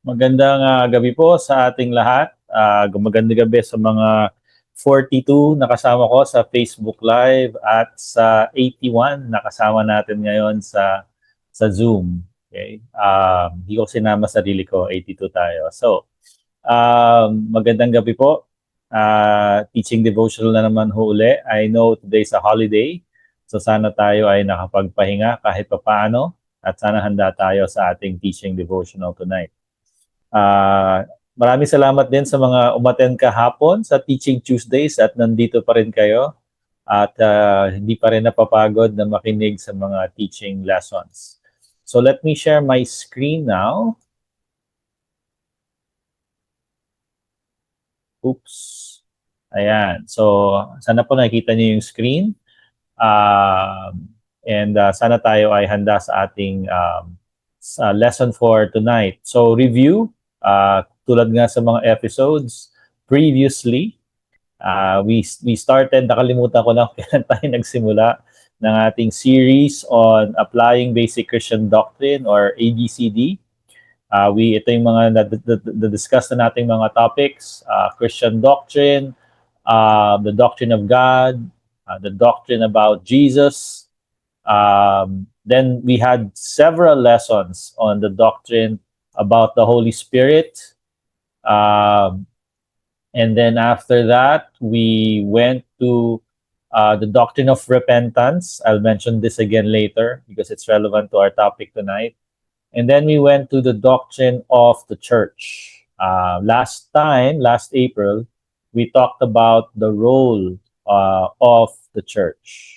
Magandang gabi po sa ating lahat. Magandang gabi sa mga 42 na kasama ko sa Facebook Live at sa 81 na kasama natin ngayon sa Zoom. Okay? Hindi ko sinama sarili ko, 82 tayo. So, magandang gabi po. Teaching devotional na naman ho uli. I know today's a holiday. So sana tayo ay nakapagpahinga kahit papaano at sana handa tayo sa ating teaching devotional tonight. Maraming salamat din sa mga umattend kahapon sa Teaching Tuesdays at nandito pa rin kayo at hindi pa rin napapagod na makinig sa mga teaching lessons. So let me share my screen now. Oops. Ayan. So sana po nakikita niyo yung screen. Sana tayo ay handa sa ating sa lesson for tonight. So review, tulad nga sa mga episodes previously, we started, nakalimutan ko na kailan tayo nagsimula ng ating series on applying basic Christian doctrine or ABCD. Ito yung mga na-discuss na nating mga topics, Christian doctrine, the doctrine of God, the doctrine about Jesus. Then we had several lessons on the doctrine about the Holy Spirit. And then after that, we went to the doctrine of repentance. I'll mention this again later because it's relevant to our topic tonight. And then we went to the doctrine of the church. Last April, we talked about the role of the church.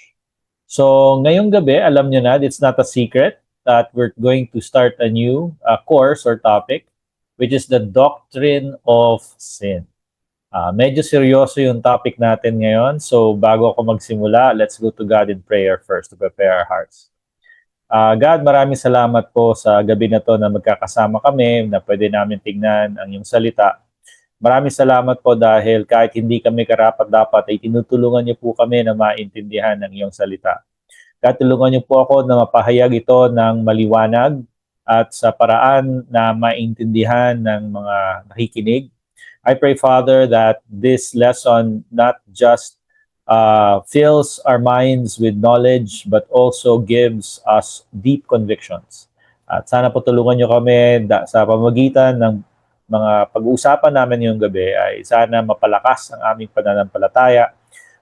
So ngayong gabi, alam nyo na, it's not a secret that we're going to start a new course or topic, which is the doctrine of sin. Medyo seryoso yung topic natin ngayon. So bago ako magsimula, let's go to God in prayer first to prepare our hearts. God, maraming salamat po sa gabi na to na magkakasama kami, na pwede namin tingnan ang iyong salita. Maraming salamat po dahil kahit hindi kami karapat-dapat ay tinutulungan niyo po kami na maintindihan ang iyong salita. God, tulungan niyo po ako na mapahayag ito ng maliwanag at sa paraan na maintindihan ng mga nakikinig. I pray, Father, that this lesson not just fills our minds with knowledge but also gives us deep convictions. At sana po tulungan niyo kami sa pamamagitan ng mga pag-uusapan namin ngayong gabi ay sana mapalakas ang aming pananampalataya.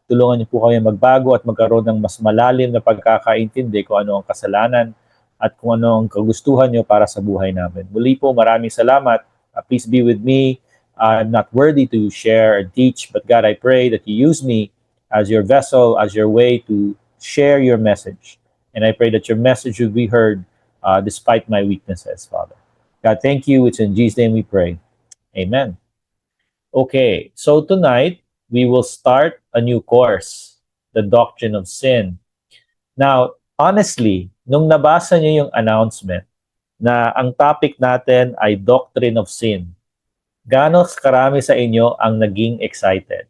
Tulungan niyo po kami magbago at magkaroon ng mas malalim na pagkakaintindi kung ano ang kasalanan at kung ano ang kagustuhan niyo para sa buhay namin. Muli po, maraming salamat. Please be with me. I'm not worthy to share and teach, but God, I pray that you use me as your vessel, as your way to share your message. And I pray that your message will be heard despite my weaknesses, Father. God, thank you. It's in Jesus' name we pray. Amen. Okay, so tonight, we will start a new course, the doctrine of sin. Now, honestly, nung nabasa niyo yung announcement na ang topic natin ay doctrine of sin, gaano karami sa inyo ang naging excited?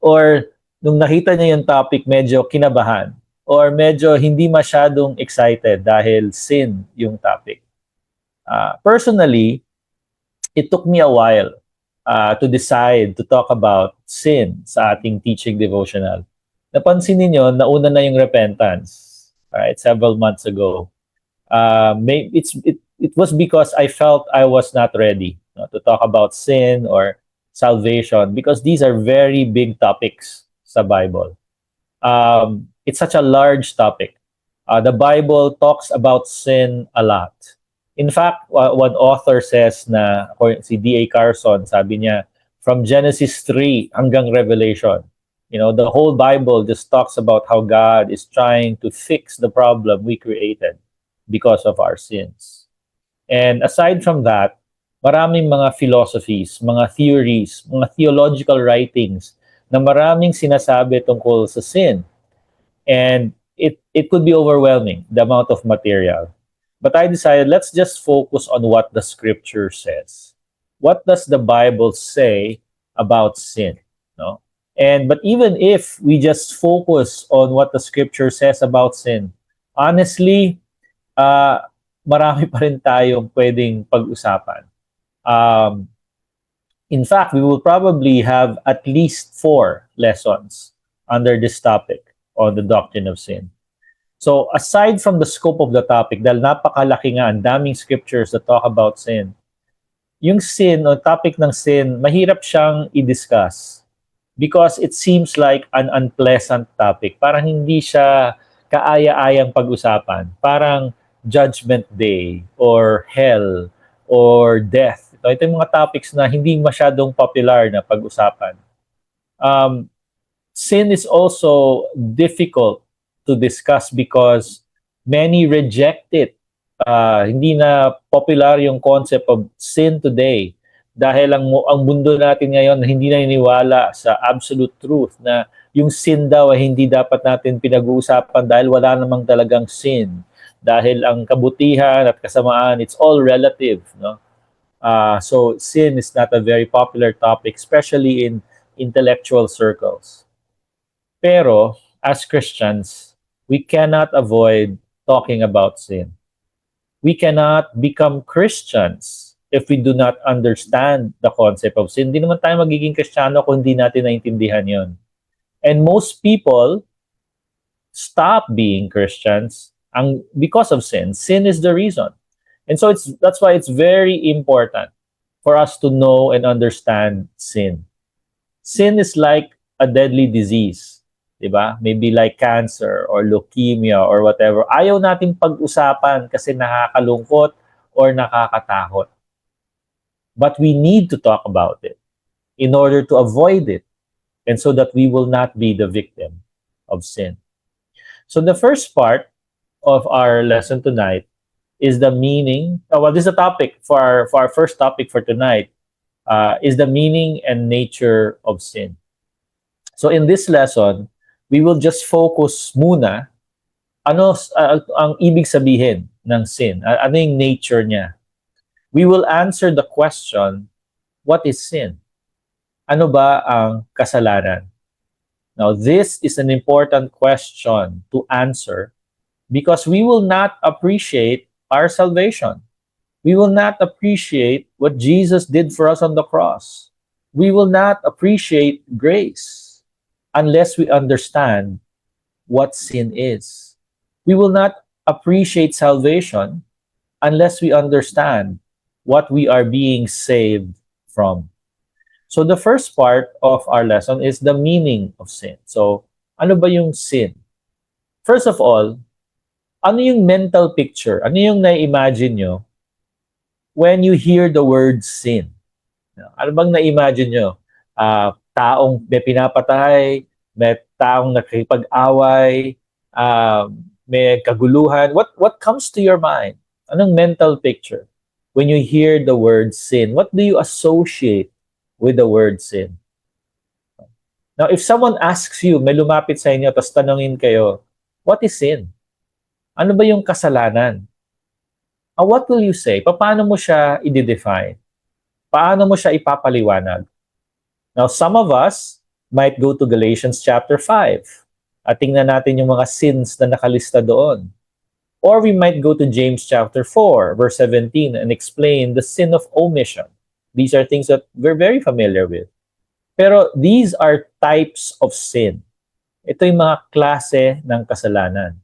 Or nung nakita niya yung topic, medyo kinabahan or medyo hindi masyadong excited dahil sin yung topic. Personally, it took me a while to decide to talk about sin sa ating teaching devotional. Napansin niyo, nauna na yung repentance, right? Several months ago. It was because I felt I was not ready to talk about sin or salvation because these are very big topics sa Bible. It's such a large topic. The Bible talks about sin a lot. In fact, one author says na, si D.A. Carson, sabi niya, from Genesis 3 hanggang Revelation, the whole Bible just talks about how God is trying to fix the problem we created because of our sins. And aside from that, maraming mga philosophies, mga theories, mga theological writings na maraming sinasabi tungkol sa sin. And it could be overwhelming, the amount of material. But I decided, let's just focus on what the scripture says. What does the Bible say about sin? No? But even if we just focus on what the scripture says about sin, honestly, marami pa rin tayong pwedeng pag-usapan. Um, in fact, we will probably have at least 4 lessons under this topic on the doctrine of sin. So aside from the scope of the topic, dahil napakalaki nga, ang daming scriptures that talk about sin, yung sin o topic ng sin, mahirap siyang i-discuss because it seems like an unpleasant topic. Parang hindi siya kaaya-ayang pag-usapan. Parang judgment day or hell or death. Ito yung mga topics na hindi masyadong popular na pag-usapan. Um, sin is also difficult to discuss because many reject it. Hindi na popular yung concept of sin today dahil ang mundo natin ngayon hindi na niniwala sa absolute truth na yung sin daw ay hindi dapat natin pinag-uusapan dahil wala namang talagang sin. Dahil ang kabutihan at kasamaan, it's all relative. No? So sin is not a very popular topic, especially in intellectual circles. Pero, as Christians, we cannot avoid talking about sin. We cannot become Christians if we do not understand the concept of sin. Hindi naman tayo magiging Kristiyano kung hindi natin naintindihan yon. And most people stop being Christians because of sin. Sin is the reason. And so that's why it's very important for us to know and understand sin. Sin is like a deadly disease. Diba? Maybe like cancer or leukemia or whatever. Ayaw natin pag-usapan kasi nakakalungkot or nakakatakot. But we need to talk about it in order to avoid it and so that we will not be the victim of sin. So the first part of our lesson tonight is the meaning. This is the topic for our first topic for tonight. Is the meaning and nature of sin. So in this lesson, we will just focus muna ang ibig sabihin ng sin. Ano yung nature niya? We will answer the question, what is sin? Ano ba ang kasalanan? Now, this is an important question to answer because we will not appreciate our salvation. We will not appreciate what Jesus did for us on the cross. We will not appreciate grace unless we understand what sin is. We will not appreciate salvation unless we understand what we are being saved from. So the first part of our lesson is the meaning of sin. So, ano ba yung sin? First of all, ano yung mental picture? Ano yung na-imagine nyo when you hear the word sin? Ano bang na-imagine nyo? Taong may pinapatay, may taong nakikipag-away, may kaguluhan. What comes to your mind? Anong mental picture when you hear the word sin? What do you associate with the word sin? Now, if someone asks you, may lumapit sa inyo, tapos tanongin kayo, what is sin? Ano ba yung kasalanan? What will you say? Paano mo siya i-define? Paano mo siya ipapaliwanag? Now, some of us might go to Galatians chapter 5 at tingnan natin yung mga sins na nakalista doon. Or we might go to James chapter 4, verse 17 and explain the sin of omission. These are things that we're very familiar with. Pero these are types of sin. Ito yung mga klase ng kasalanan.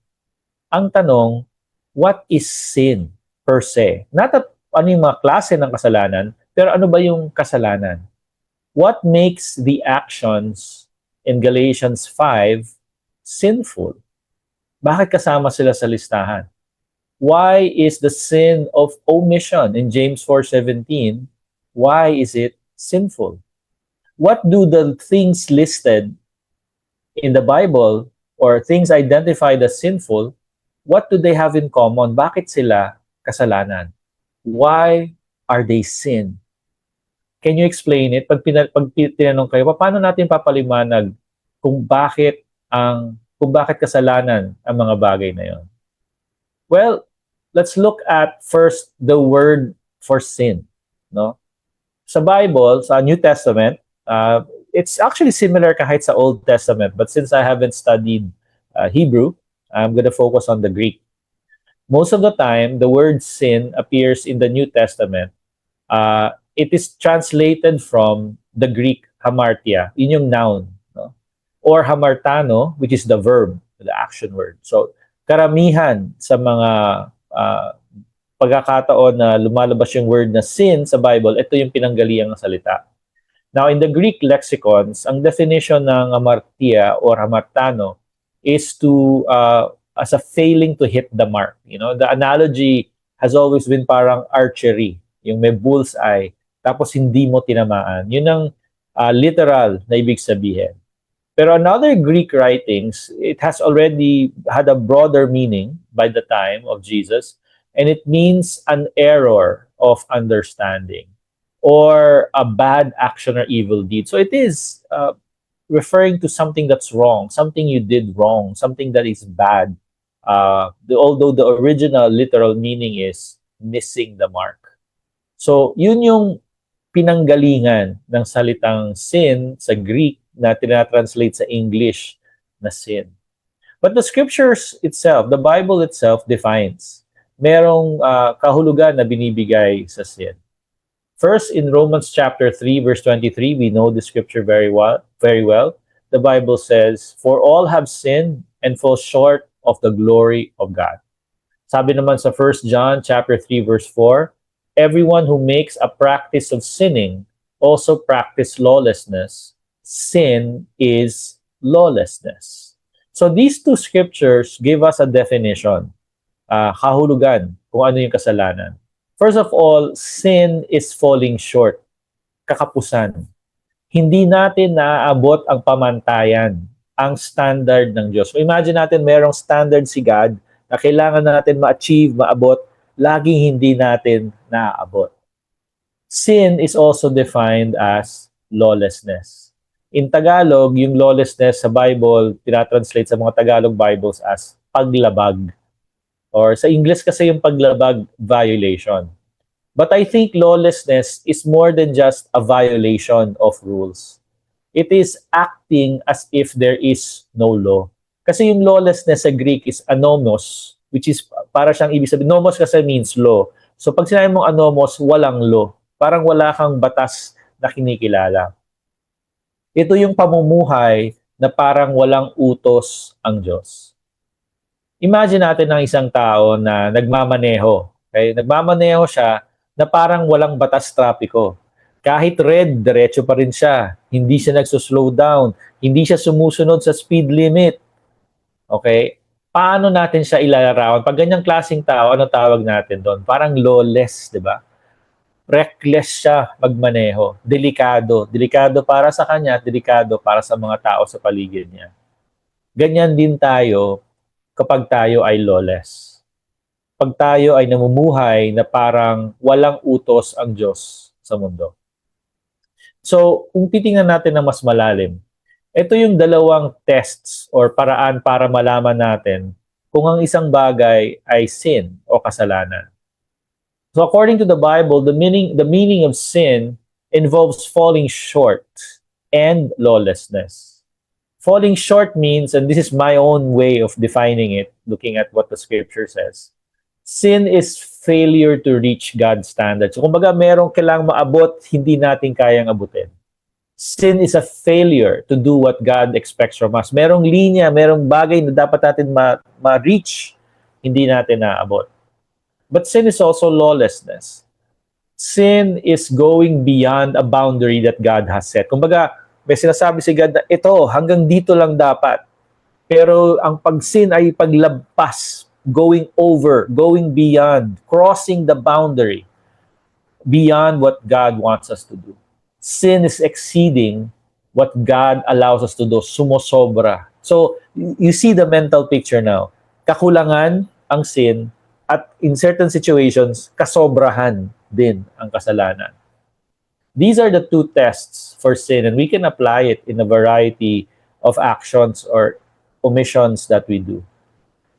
Ang tanong, what is sin per se? Not ano yung mga klase ng kasalanan, pero ano ba yung kasalanan? What makes the actions in Galatians 5 sinful? Bakit kasama sila sa listahan? Why is the sin of omission in James 4:17, why is it sinful? What do the things listed in the Bible or things identified as sinful, what do they have in common? Bakit sila kasalanan? Why are they sin? Can you explain it? Pag tinanong kayo, paano natin papaliwanag kung bakit kasalanan ang mga bagay na yon? Well, let's look at first the word for sin. No? Sa Bible, sa New Testament, it's actually similar kahit sa Old Testament, but since I haven't studied Hebrew, I'm going to focus on the Greek. Most of the time, the word sin appears in the New Testament. It is translated from the Greek hamartia, yun yung noun, no? Or hamartano, which is the verb, the action word. So, karamihan sa mga pagkakataon na lumalabas yung word na sin sa Bible, ito yung pinanggaliang salita. Now, in the Greek lexicons, ang definition ng hamartia or hamartano is to, as a failing to hit the mark. You know, the analogy has always been parang archery, yung may bullseye, tapos hindi mo tinamaan. Yun ang literal na ibig sabihin. Pero another Greek writings, it has already had a broader meaning by the time of Jesus, and it means an error of understanding or a bad action or evil deed. So it is referring to something that's wrong, something you did wrong, something that is bad. Although the original literal meaning is missing the mark. So yun yung pinanggalingan ng salitang sin sa Greek na tinatranslate sa English na sin. But the scriptures itself, the Bible itself defines. Merong kahulugan na binibigay sa sin. First, in Romans chapter 3, verse 23, we know the scripture very well. The Bible says, "For all have sinned and fall short of the glory of God." Sabi naman sa 1 John chapter 3, verse 4, "Everyone who makes a practice of sinning also practice lawlessness. Sin is lawlessness." So these two scriptures give us a definition, kahulugan, kung ano yung kasalanan. First of all, sin is falling short, kakapusan. Hindi natin naaabot ang pamantayan, ang standard ng Diyos. So imagine natin merong standard si God na kailangan natin ma-achieve, maabot, laging hindi natin naaabot. Sin is also defined as lawlessness. In Tagalog, yung lawlessness sa Bible, tinatranslate sa mga Tagalog Bibles as paglabag. Or sa English kasi yung paglabag, violation. But I think lawlessness is more than just a violation of rules. It is acting as if there is no law. Kasi yung lawlessness sa Greek is anomos, which is para siyang ibig sabihin. Nomos kasi means law. So pag sinabi mong anomos, walang law. Parang wala kang batas na kinikilala. Ito yung pamumuhay na parang walang utos ang Diyos. Imagine natin ng isang tao na nagmamaneho. Okay? Nagmamaneho siya na parang walang batas trapiko. Kahit red, diretso pa rin siya. Hindi siya nagsuslow down. Hindi siya sumusunod sa speed limit. Okay? Paano natin siya ilalarawan? Pag ganyang klaseng tao, ano tawag natin doon? Parang lawless, di ba? Reckless siya magmaneho. Delikado. Delikado para sa kanya, delikado para sa mga tao sa paligid niya. Ganyan din tayo kapag tayo ay lawless. Pag tayo ay namumuhay na parang walang utos ang Diyos sa mundo. So, kung titingnan natin na mas malalim, ito yung dalawang tests or paraan para malaman natin kung ang isang bagay ay sin o kasalanan. So, according to the Bible, the meaning of sin involves falling short and lawlessness. Falling short means, and this is my own way of defining it, looking at what the scripture says, sin is failure to reach God's standards. So, kumbaga, merong kailangang maabot, hindi natin kayang abutin. Sin is a failure to do what God expects from us. Merong linya, merong bagay na dapat natin ma-reach, hindi natin naabot. But sin is also lawlessness. Sin is going beyond a boundary that God has set. Kumbaga, may sinasabi si God na ito, hanggang dito lang dapat. Pero ang pag-sin ay paglabas, going over, going beyond, crossing the boundary beyond what God wants us to do. Sin is exceeding what God allows us to do, sumosobra. So, you see the mental picture now. Kakulangan ang sin at in certain situations, kasobrahan din ang kasalanan. These are the two tests for sin, and we can apply it in a variety of actions or omissions that we do.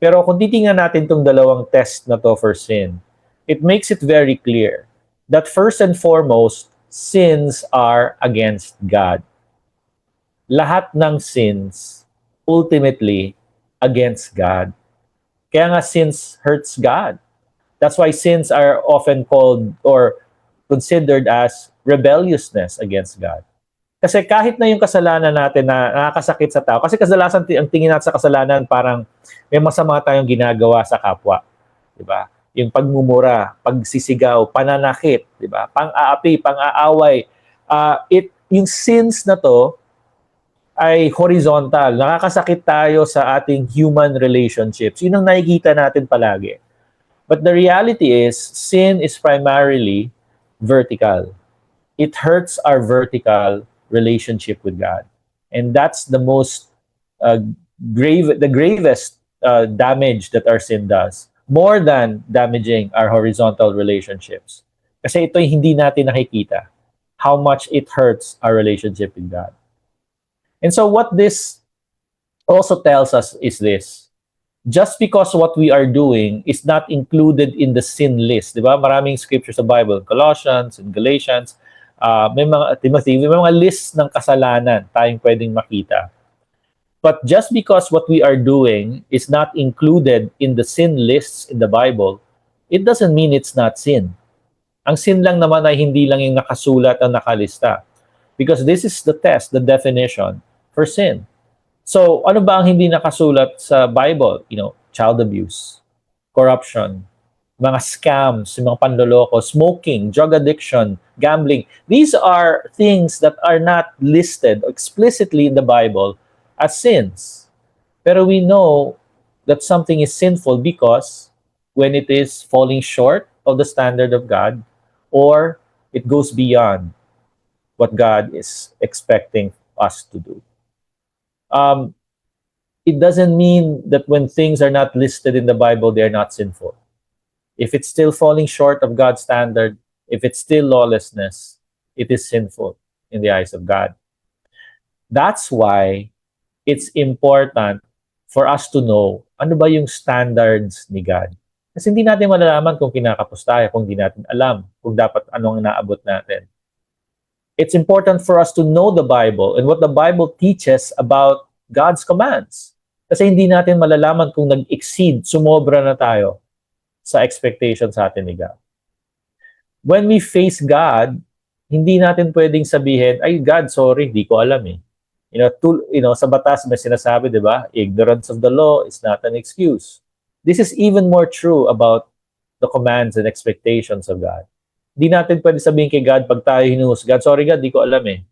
Pero kung titingnan natin itong dalawang test na to for sin, it makes it very clear that first and foremost, sins are against God. Lahat ng sins, ultimately, against God. Kaya nga sins hurts God. That's why sins are often called or considered as rebelliousness against God. Kasi kahit na yung kasalanan natin na nakakasakit sa tao, kasi kadalasan ang tingin natin sa kasalanan parang may masama tayong ginagawa sa kapwa, 'di ba? Yung pagmumura, pagsisigaw, pananakit, 'di ba? Pang-aapi, pang-aaway. Yung sins na to ay horizontal. Nakakasakit tayo sa ating human relationships. Yun ang nakikita natin palagi. But the reality is, sin is primarily vertical. It hurts our vertical relationship with God. And that's the most the gravest damage that our sin does, more than damaging our horizontal relationships. Kasi ito'y hindi natin nakikita how much it hurts our relationship with God. And so what this also tells us is this: just because what we are doing is not included in the sin list, di ba? Maraming scriptures sa Bible, Colossians and Galatians, may mga Timothy, may mga list ng kasalanan tayong pwedeng makita. But just because what we are doing is not included in the sin lists in the Bible, it doesn't mean it's not sin. Ang sin lang naman ay hindi lang yung nakasulat o nakalista. Because this is the test, the definition for sin. So, ano ba ang hindi nakasulat sa Bible? Child abuse, corruption, mga scams, mga panloloko, smoking, drug addiction, gambling. These are things that are not listed explicitly in the Bible as sins. Pero we know that something is sinful because when it is falling short of the standard of God, or it goes beyond what God is expecting us to do. It doesn't mean that when things are not listed in the Bible, they are not sinful. If it's still falling short of God's standard, if it's still lawlessness, it is sinful in the eyes of God. That's why it's important for us to know ano ba yung standards ni God. Kasi hindi natin malalaman kung kinakapos tayo, kung hindi natin alam kung dapat anong naabot natin. It's important for us to know the Bible and what the Bible teaches about God's commands. Kasi hindi natin malalaman kung nag-exceed, sumobra na tayo sa expectation sa atin ni God. When we face God, hindi natin pwedeng sabihin, ay God, sorry, di ko alam eh. Sa batas may sinasabi, di ba? Ignorance of the law is not an excuse. This is even more true about the commands and expectations of God. Hindi natin pwede sabihin kay God pag tayo hinuhus, God, sorry God, di ko alam eh.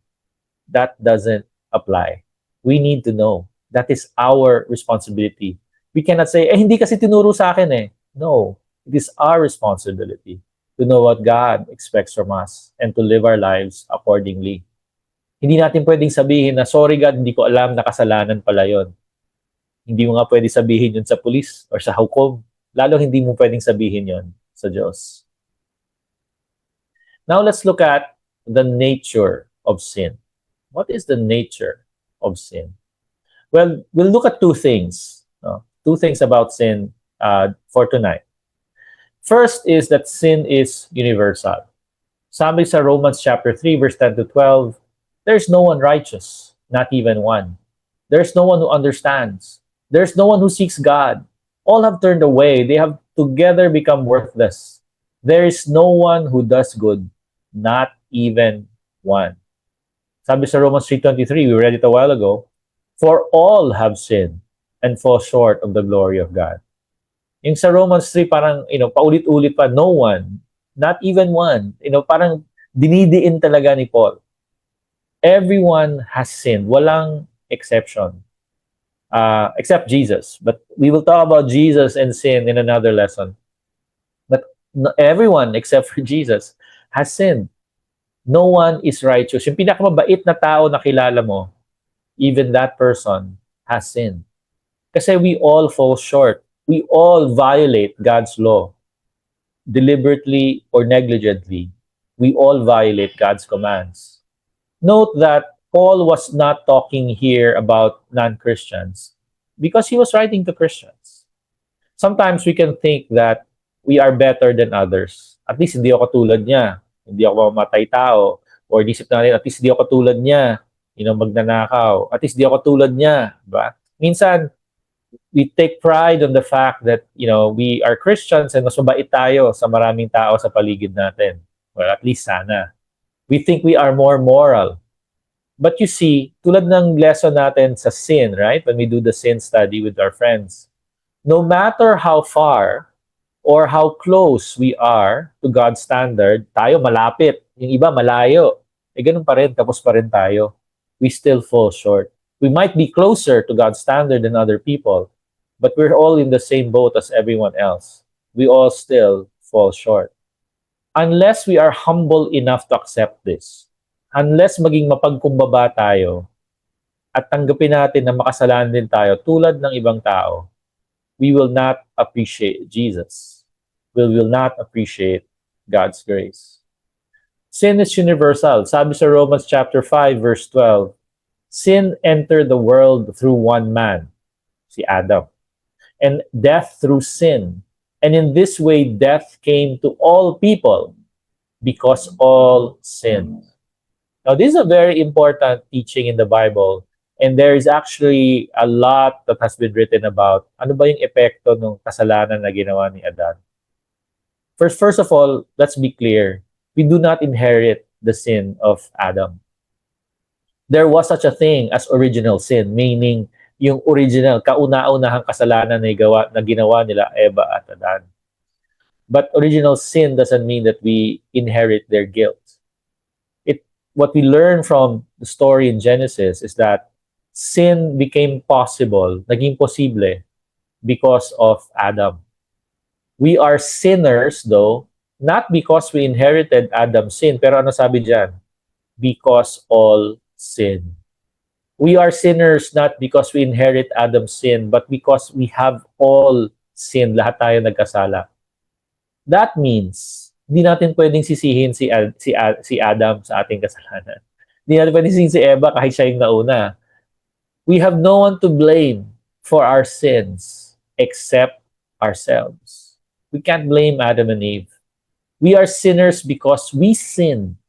That doesn't apply. We need to know. That is our responsibility. We cannot say, hindi kasi tinuro sa akin eh. No, it is our responsibility to know what God expects from us and to live our lives accordingly. Hindi natin pwedeng sabihin na, sorry God, hindi ko alam na kasalanan pala yon. Hindi mo nga pwede sabihin yun sa pulis or sa hukom. Lalo hindi mo pwedeng sabihin yon sa Diyos. Now let's look at the nature of sin. What is the nature of sin? Well, we'll look at two things. Two things about sin for tonight. First is that sin is universal. Sabi sa Romans chapter 3, verse 10 to 12, there's no one righteous, not even one. There's no one who understands. There's no one who seeks God. All have turned away. They have together become worthless. There is no one who does good, not even one. Sabi sa Romans 3:23, we read it a while ago, for all have sinned and fall short of the glory of God. Yung sa Romans 3, parang, paulit-ulit pa, no one, not even one. Parang dinidiin talaga ni Paul. Everyone has sinned. Walang exception. Except Jesus. But we will talk about Jesus and sin in another lesson. But everyone except for Jesus has sinned. No one is righteous. Yung pinakamabait na tao na kilala mo, even that person has sinned. Kasi we all fall short. We all violate God's law. Deliberately or negligently, we all violate God's commands. Note that Paul was not talking here about non-Christians because he was writing to Christians. Sometimes we can think that we are better than others. At least hindi ako katulad niya. Hindi ako mamatay tao. Or isip natin, at least hindi ako katulad niya. Magnanakaw. At least hindi ako katulad niya. Diba? Minsan, We take pride on the fact that, we are Christians and mas mabait tayo sa maraming tao sa paligid natin. Well, at least sana. We think we are more moral. But you see, tulad ng lesson natin sa sin, right? When we do the sin study with our friends, no matter how far or how close we are to God's standard, tayo malapit. Yung iba malayo. Ganun pa rin, tapos pa rin tayo. We still fall short. We might be closer to God's standard than other people, but we're all in the same boat as everyone else. We all still fall short. Unless we are humble enough to accept this, unless maging mapagkumbaba tayo at tanggapin natin na makasalanan din tayo tulad ng ibang tao, we will not appreciate Jesus. We will not appreciate God's grace. Sin is universal. Sabi sa Romans chapter 5 verse 12, sin entered the world through one man, si Adam, and death through sin. And in this way, death came to all people because all sinned. Now, this is a very important teaching in the Bible, and there is actually a lot that has been written about ano ba yung epekto ng kasalanan na ginawa ni Adan. First of all, let's be clear. We do not inherit the sin of Adam. There was such a thing as original sin, meaning yung original, kauna-unahang kasalanan na ginawa nila Eva at Adan. But original sin doesn't mean that we inherit their guilt. What we learn from the story in Genesis is that sin became possible, naging posible, because of Adam. We are sinners, though, not because we inherited Adam's sin, pero ano sabi dyan? Because all sin. We are sinners not because we inherit Adam's sin, but because we have all sin. Lahat tayo nagkasala. That means, hindi natin pwedeng sisihin si Adam sa ating kasalanan. Hindi natin pwedeng sisihin si Eva kahit siya yung nauna. We have no one to blame for our sins except ourselves. We can't blame Adam and Eve. We are sinners because we sin,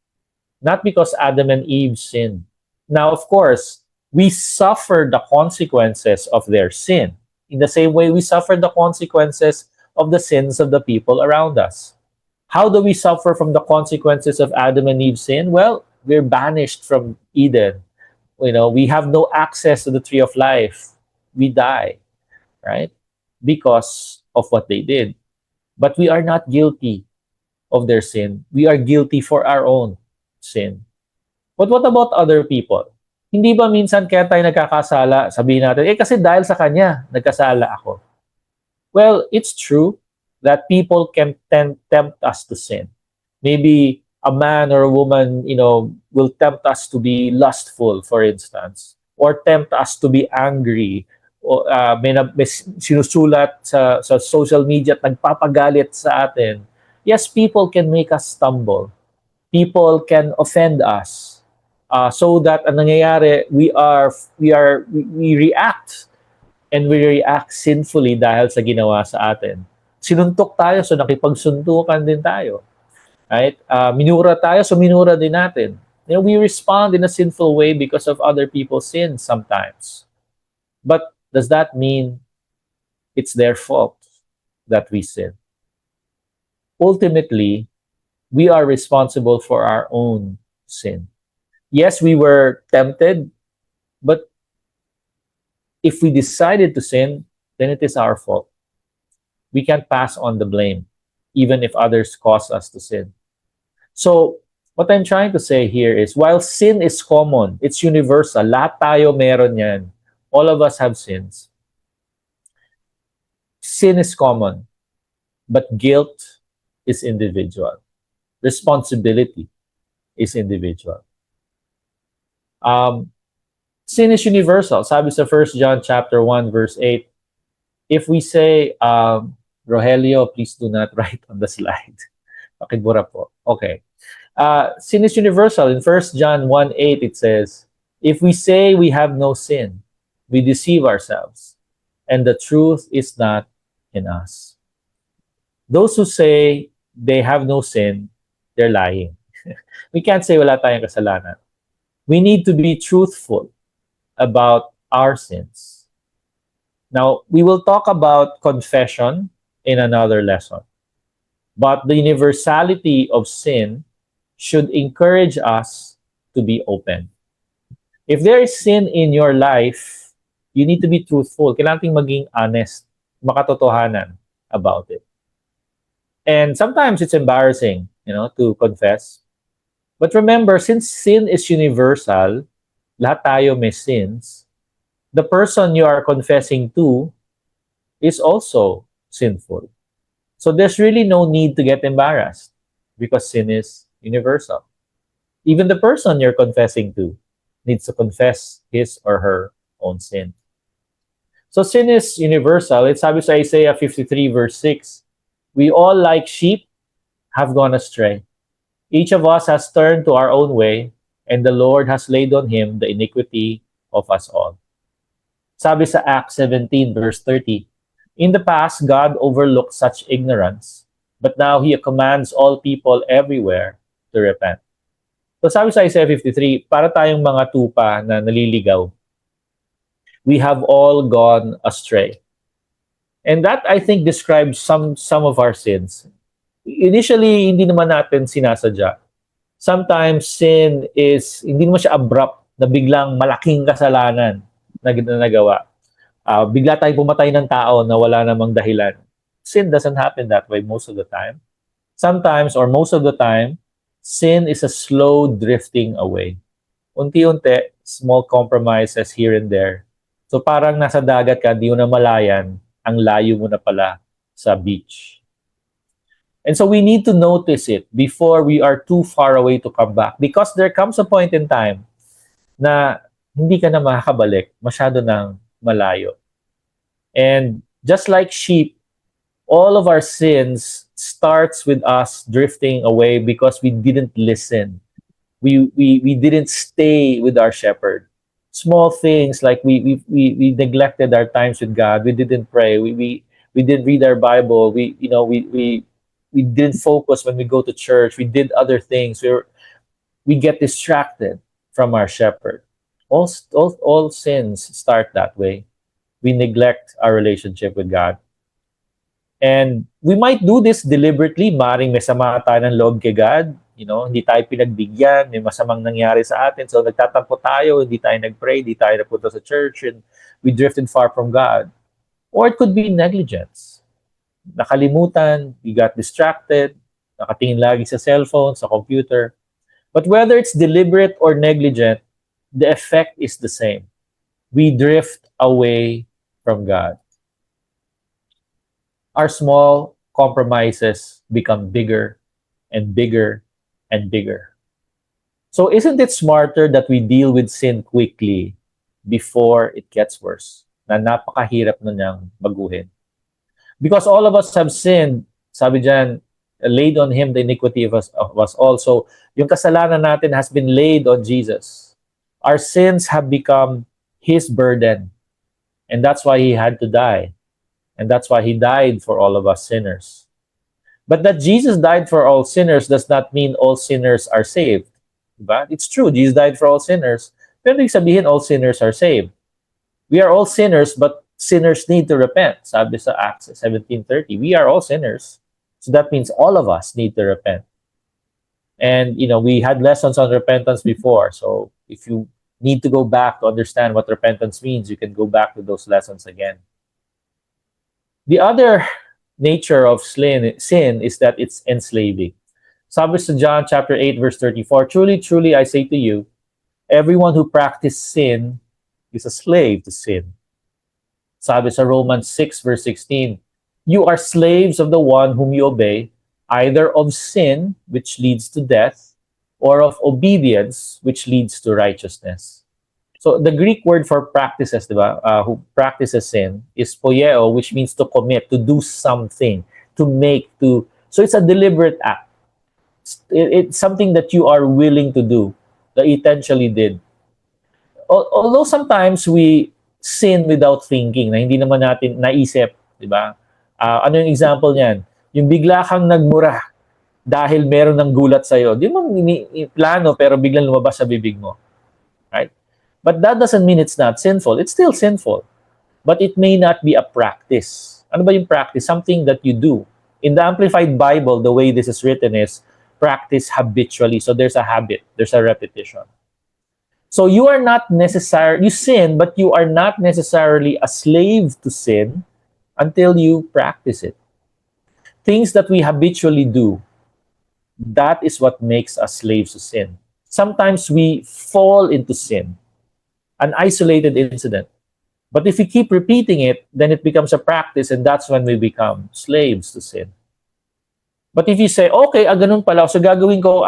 not because Adam and Eve sinned. Now, of course, we suffer the consequences of their sin. In the same way, we suffer the consequences of the sins of the people around us. How do we suffer from the consequences of Adam and Eve's sin? Well, we're banished from Eden. We have no access to the tree of life. We die, right? Because of what they did. But we are not guilty of their sin. We are guilty for our own sin. But what about other people? Hindi ba minsan kaya tayo nagkakasala, sabihin natin, kasi dahil sa kanya, nagkasala ako. Well, it's true that people can tempt us to sin. Maybe a man or a woman, will tempt us to be lustful, for instance, or tempt us to be angry. O may sinusulat sa social media at nagpapagalit sa atin. Yes, people can make us stumble. People can offend us. So that ang nangyayari, we react. And we react sinfully dahil sa ginawa sa atin. Sinuntok tayo, so nakipagsuntukan din tayo. Right? Minura tayo, so minura din natin. We respond in a sinful way because of other people's sins sometimes. But does that mean it's their fault that we sin? Ultimately, we are responsible for our own sin. Yes, we were tempted, but if we decided to sin, then it is our fault. We can't pass on the blame, even if others cause us to sin. So, what I'm trying to say here is, while sin is common, it's universal, lahat tayo meron yan. All of us have sins. Sin is common, but guilt is individual. Responsibility is individual. Sin is universal. Sabi sa 1 John chapter 1 verse 8, if we say, Rogelio, please do not write on the slide. Pakibura po. Okay. Sin is universal. In 1 John 1:8 it says, if we say we have no sin, we deceive ourselves, and the truth is not in us. Those who say they have no sin, they're lying. We can't say wala tayong kasalanan. We need to be truthful about our sins. Now, we will talk about confession in another lesson. But the universality of sin should encourage us to be open. If there is sin in your life, you need to be truthful. Kailangan nating maging honest, makatotohanan about it. And sometimes it's embarrassing, to confess. But remember, since sin is universal, lahat tayo may sins, the person you are confessing to is also sinful. So there's really no need to get embarrassed because sin is universal. Even the person you're confessing to needs to confess his or her own sin. So sin is universal. It's sabi sa Isaiah 53 verse 6, we all like sheep have gone astray. Each of us has turned to our own way, and the Lord has laid on him the iniquity of us all. Sabi sa Acts 17 verse 30, in the past, God overlooked such ignorance, but now He commands all people everywhere to repent. So sabi sa Isaiah 53, para tayong mga tupa na naliligaw, we have all gone astray. And that, I think, describes some of our sins. Initially, hindi naman natin sinasadya. Sometimes sin is, hindi naman siya abrupt na biglang malaking kasalanan na nagawa. Bigla tayong pumatay ng tao na wala namang dahilan. Sin doesn't happen that way most of the time. Sometimes, or most of the time, sin is a slow drifting away. Unti-unti, small compromises here and there. So parang nasa dagat ka, di mo na malayan, ang layo mo na pala sa beach. And so we need to notice it before we are too far away to come back. Because there comes a point in time na hindi ka na makakabalik, masyado nang malayo. And just like sheep, all of our sins starts with us drifting away because we didn't listen. We didn't stay with our shepherd. Small things like we neglected our times with God. We didn't pray. We didn't read our Bible. We didn't focus when we go to church. We did other things. We get distracted from our shepherd. All sins start that way. We neglect our relationship with God. And we might do this deliberately. Maring may sama tayo ng loob kay God. Hindi tayo pinagbigyan, may masamang nangyari sa atin. So nagtatampo tayo, hindi tayo nagpray, hindi tayo napunta sa church, and we drifted far from God. Or it could be negligence. Nakalimutan, we got distracted, nakatingin lagi sa cellphone, sa computer. But whether it's deliberate or negligent, the effect is the same. We drift away from God. Our small compromises become bigger and bigger and bigger. So isn't it smarter that we deal with sin quickly before it gets worse? Na napakahirap na niyang baguhin. Because all of us have sinned, sabi dyan, laid on Him the iniquity of us all. So yung kasalanan natin has been laid on Jesus. Our sins have become His burden. And that's why He had to die. And that's why He died for all of us sinners. But that Jesus died for all sinners does not mean all sinners are saved. Diba? It's true, Jesus died for all sinners. Pero ibig sabihin, all sinners are saved. We are all sinners, but sinners need to repent. Sabi sa Acts 17:30, we are all sinners. So that means all of us need to repent. And, we had lessons on repentance before. So if you need to go back to understand what repentance means, you can go back to those lessons again. The other nature of sin is that it's enslaving. Sabi sa John chapter 8 verse 34, truly, truly, I say to you, everyone who practices sin is a slave to sin. Sabi sa Romans 6 verse 16, you are slaves of the one whom you obey, either of sin, which leads to death, or of obedience, which leads to righteousness. So the Greek word for practices, diba, who practices sin, is poieo, which means to commit, to do something, to make, to... So it's a deliberate act. It's something that you are willing to do, that you intentionally did. Although sometimes we sin without thinking, na hindi naman natin naisip, diba? Ano yung example niyan? Yung bigla kang nagmura dahil meron ng gulat sa'yo. Di mo plano pero biglang lumabas sa bibig mo. Right? But that doesn't mean it's not sinful. It's still sinful. but it may not be a practice. Ano ba yung practice? Something that you do. In the Amplified Bible, the way this is written is practice habitually. So there's a habit, there's a repetition. So you are not necessarily, you sin, but you are not necessarily a slave to sin until you practice it. Things that we habitually do, that is what makes us slaves to sin. Sometimes we fall into sin, an isolated incident. But if we keep repeating it, then it becomes a practice, and that's when we become slaves to sin. But if you say, okay, ganun pala, so gagawin ko,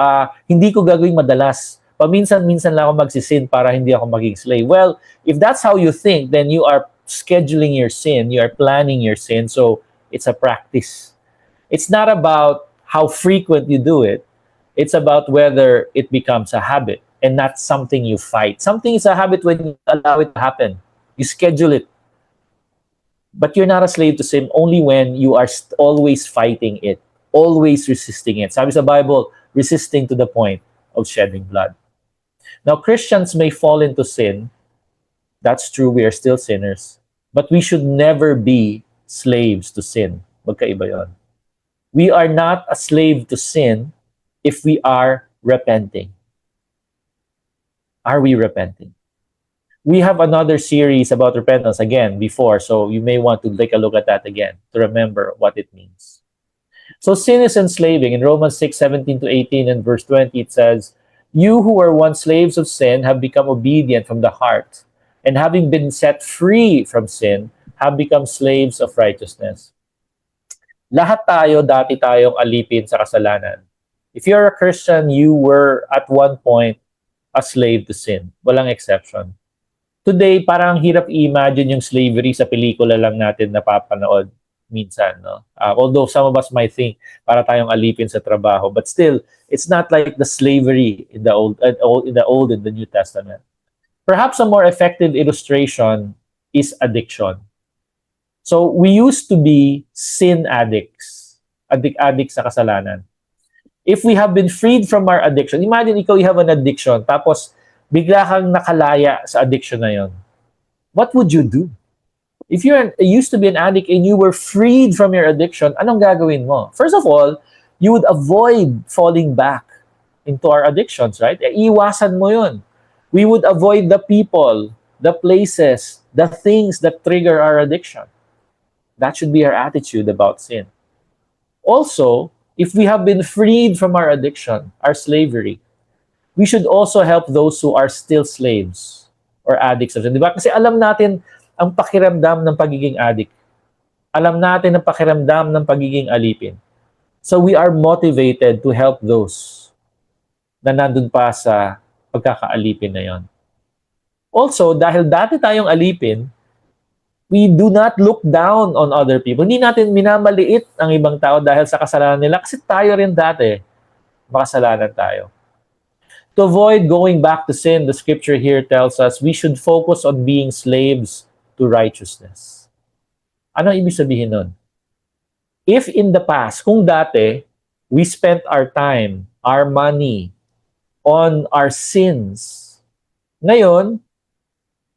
hindi ko gagawin madalas. Paminsan-minsan lang ako magsisin para hindi ako maging slave. Well, if that's how you think, then you are scheduling your sin, you are planning your sin, so it's a practice. It's not about how frequent you do it. It's about whether it becomes a habit and not something you fight. Something is a habit when you allow it to happen. You schedule it. But you're not a slave to sin only when you are always fighting it, always resisting it. Sabi sa Bible, resisting to the point of shedding blood. Now, Christians may fall into sin. That's true, we are still sinners. But we should never be slaves to sin. Magkaiba yun. We are not a slave to sin if we are repenting. Are we repenting? We have another series about repentance again before, so you may want to take a look at that again to remember what it means. So sin is enslaving. In Romans 6:17 to 18 and verse 20, it says, "You who were once slaves of sin have become obedient from the heart, and having been set free from sin, have become slaves of righteousness." Lahat tayo, dati tayong alipin sa kasalanan. If you're a Christian, you were at one point a slave to sin. Walang exception. Today, parang hirap i-imagine yung slavery sa pelikula lang natin napapanood minsan, no? Although some of us might think para tayong alipin sa trabaho, but still, it's not like the slavery in the Old and the New Testament. Perhaps a more effective illustration is addiction. So we used to be sin addicts, addicts sa kasalanan. If we have been freed from our addiction, imagine ikaw you have an addiction, tapos bigla kang nakalaya sa addiction na yon. What would you do? If you used to be an addict and you were freed from your addiction, anong gagawin mo? First of all, you would avoid falling back into our addictions, right? Iwasan mo yun. We would avoid the people, the places, the things that trigger our addiction. That should be our attitude about sin. Also, if we have been freed from our addiction, our slavery, we should also help those who are still slaves or addicts of sin. Diba? Kasi alam natin ang pakiramdam ng pagiging addict. Alam natin ang pakiramdam ng pagiging alipin. So we are motivated to help those na nandun pa sa pagkakaalipin na yon. Also, dahil dati tayong alipin, we do not look down on other people. Hindi natin minamaliit ang ibang tao dahil sa kasalanan nila kasi tayo rin dati makasalanan tayo. To avoid going back to sin, the scripture here tells us we should focus on being slaves to righteousness. Ano ibig sabihin nun? If in the past, kung dati, we spent our time, our money, on our sins, ngayon,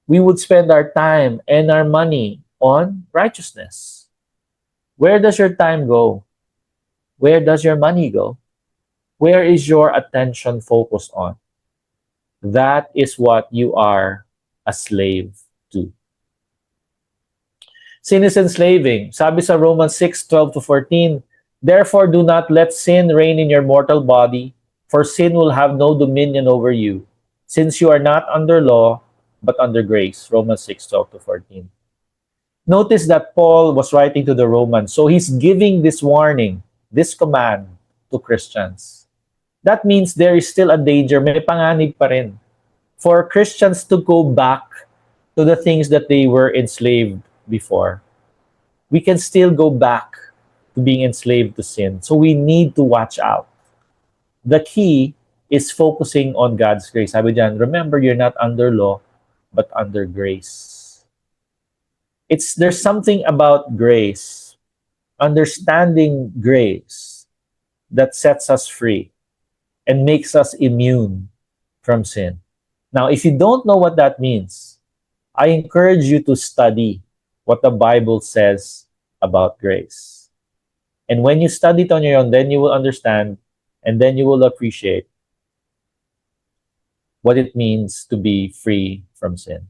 we would spend our time and our money on righteousness. Where does your time go? Where does your money go? Where is your attention focused on? That is what you are a slave to. Sin is enslaving. Sabi sa Romans 6:12 to 14, "Therefore do not let sin reign in your mortal body, for sin will have no dominion over you, since you are not under law, but under grace." Romans 6:12 to 14. Notice that Paul was writing to the Romans, so he's giving this warning, this command to Christians. That means there is still a danger, may panganib pa rin, for Christians to go back to the things that they were enslaved before. We can still go back to being enslaved to sin, so we need to watch out. The key is focusing on God's grace. Sabi diyan, remember, you're not under law, but under grace. There's something about grace, understanding grace, that sets us free and makes us immune from sin. Now, if you don't know what that means, I encourage you to study what the Bible says about grace. And when you study it on your own, then you will understand and then you will appreciate what it means to be free from sin.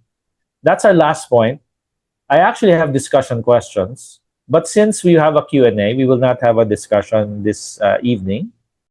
That's our last point. I actually have discussion questions, but since we have a Q&A, we will not have a discussion this evening.